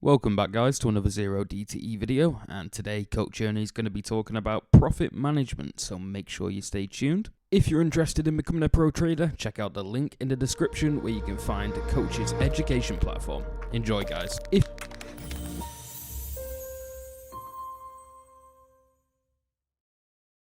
Welcome back guys to another Zero DTE video, and today Coach Ernie is going to be talking about profit management, so make sure you stay tuned. If you're interested in becoming a pro trader, check out the link in the description where you can find Coach's education platform. Enjoy guys.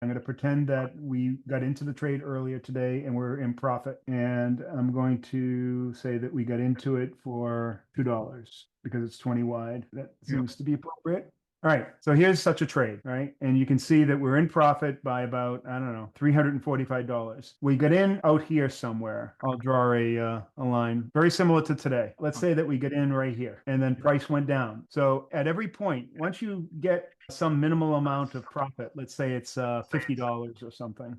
I'm going to pretend that we got into the trade earlier today and we're in profit. And I'm going to say that we got into it for $2 because it's 20 wide. That seems to be appropriate. All right, so here's such a trade, right? And you can see that we're in profit by about, I don't know, $345. We got in out here somewhere. I'll draw a line very similar to today. Let's say that we get in right here and then price went down. So at every point, once you get some minimal amount of profit, let's say it's $50 or something,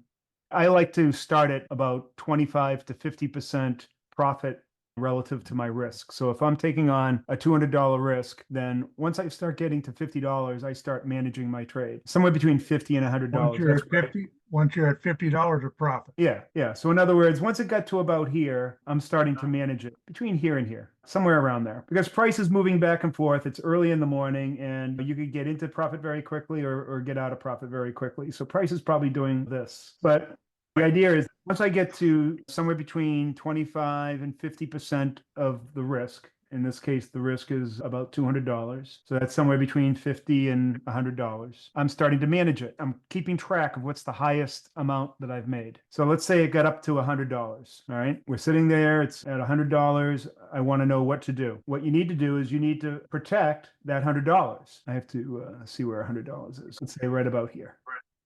I like to start at about 25 to 50% profit relative to my risk. So if I'm taking on a $200 risk, then once I start getting to $50, I start managing my trade somewhere between $50 and $100. Once you're at $50 of profit. Yeah. So in other words, once it got to about here, I'm starting to manage it between here and here, somewhere around there, because price is moving back and forth. It's early in the morning and you could get into profit very quickly or get out of profit very quickly. So price is probably doing this, but the idea is once I get to somewhere between 25 and 50% of the risk, in this case, the risk is about $200. So that's somewhere between $50 and $100. I'm starting to manage it. I'm keeping track of what's the highest amount that I've made. So let's say it got up to $100. All right. We're sitting there. It's at $100. I want to know what to do. What you need to do is you need to protect that $100. I have to see where $100 is. Let's say right about here.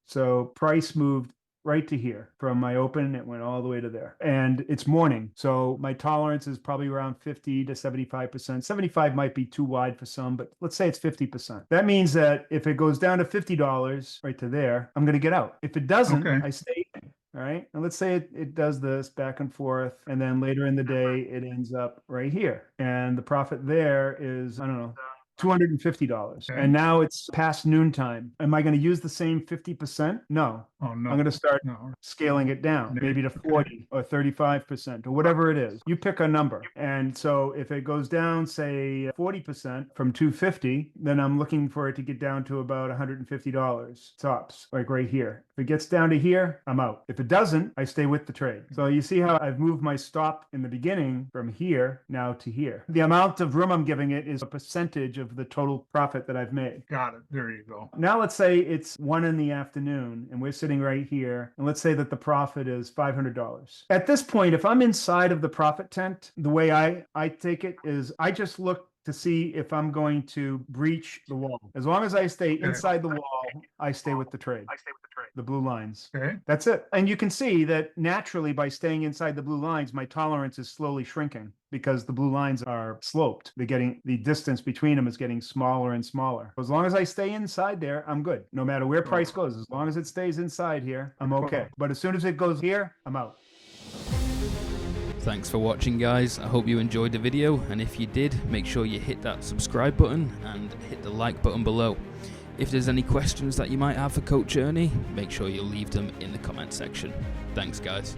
So price moved right to here. From my open, it went all the way to there. And it's morning. So my tolerance is probably around 50 to 75%. 75 might be too wide for some, but let's say it's 50%. That means that if it goes down to $50 right to there, I'm going to get out. If it doesn't, I stay in. All right. And let's say it does this back and forth. And then later in the day, it ends up right here. And the profit there is, I don't know, $250. And now it's past noontime. Am I going to use the same 50%? No. Oh, no. I'm going to start scaling it down, maybe to 40 or 35% or whatever it is. You pick a number. And so if it goes down, say 40% from 250, then I'm looking for it to get down to about $150 tops, like right here. If it gets down to here, I'm out. If it doesn't, I stay with the trade. So you see how I've moved my stop in the beginning from here now to here. The amount of room I'm giving it is a percentage of the total profit that I've made. Got it. There you go. Now let's say it's 1 in the afternoon and we're sitting right here, and let's say that the profit is $500. At this point, if I'm inside of the profit tent, the way I take it is I just look to see if I'm going to breach the wall. As long as I stay inside the wall, I stay with the trade. The blue lines. That's it. And you can see that naturally by staying inside the blue lines, my tolerance is slowly shrinking because the blue lines are sloped. The distance between them is getting smaller and smaller. As long as I stay inside there, I'm good. No matter where price goes, as long as it stays inside here, I'm okay. But as soon as it goes here, I'm out. Thanks for watching guys. I hope you enjoyed the video, and if you did, make sure you hit that subscribe button and hit the like button below. If there's any questions that you might have for Coach Ernie, make sure you leave them in the comment section. Thanks guys.